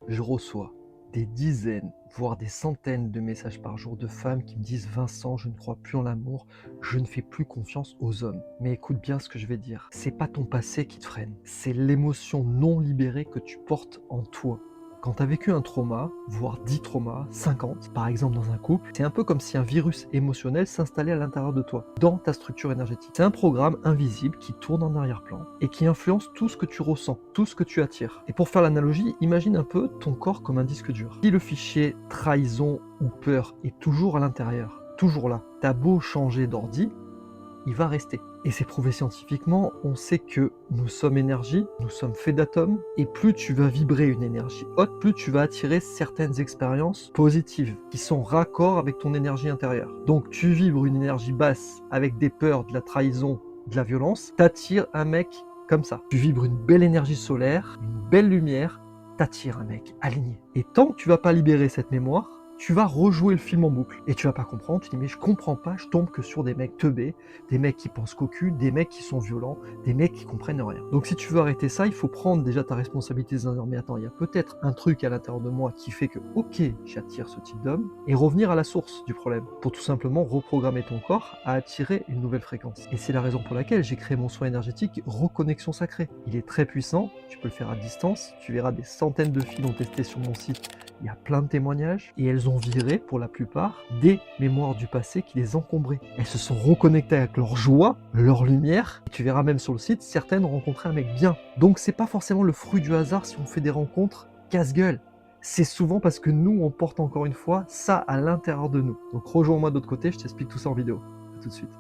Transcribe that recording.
Je reçois des dizaines, voire des centaines de messages par jour de femmes qui me disent: «Vincent, je ne crois plus en l'amour, je ne fais plus confiance aux hommes». Mais écoute bien ce que je vais dire, c'est pas ton passé qui te freine, c'est l'émotion non libérée que tu portes en toi. Quand tu as vécu un trauma, voire 10 traumas, 50 par exemple dans un couple, c'est un peu comme si un virus émotionnel s'installait à l'intérieur de toi, dans ta structure énergétique. C'est un programme invisible qui tourne en arrière-plan et qui influence tout ce que tu ressens, tout ce que tu attires. Et pour faire l'analogie, imagine un peu ton corps comme un disque dur. Si le fichier trahison ou peur est toujours à l'intérieur, toujours là, t'as beau changer d'ordi, il va rester. Et c'est prouvé scientifiquement, on sait que nous sommes énergie, nous sommes faits d'atomes, et plus tu vas vibrer une énergie haute, plus tu vas attirer certaines expériences positives, qui sont raccord avec ton énergie intérieure. Donc tu vibres une énergie basse avec des peurs, de la trahison, de la violence, t'attires un mec comme ça. Tu vibres une belle énergie solaire, une belle lumière, t'attires un mec aligné. Et tant que tu vas pas libérer cette mémoire, tu vas rejouer le film en boucle. Et tu vas pas comprendre, tu te dis mais je comprends pas, je tombe que sur des mecs teubés, des mecs qui pensent qu'au cul, des mecs qui sont violents, des mecs qui comprennent rien. Donc si tu veux arrêter ça, il faut prendre déjà ta responsabilité de se dire mais attends, il y a peut-être un truc à l'intérieur de moi qui fait que ok, j'attire ce type d'homme, et revenir à la source du problème, pour tout simplement reprogrammer ton corps à attirer une nouvelle fréquence. Et c'est la raison pour laquelle j'ai créé mon soin énergétique Reconnexion Sacrée. Il est très puissant, tu peux le faire à distance, tu verras des centaines de filles l'ont testé sur mon site. Il y a plein de témoignages et elles ont viré, pour la plupart, des mémoires du passé qui les encombraient. Elles se sont reconnectées avec leur joie, leur lumière. Et tu verras même sur le site, certaines ont rencontré un mec bien. Donc c'est pas forcément le fruit du hasard si on fait des rencontres casse-gueule. C'est souvent parce que nous, on porte encore une fois ça à l'intérieur de nous. Donc rejoins-moi de l'autre côté, je t'explique tout ça en vidéo. À tout de suite.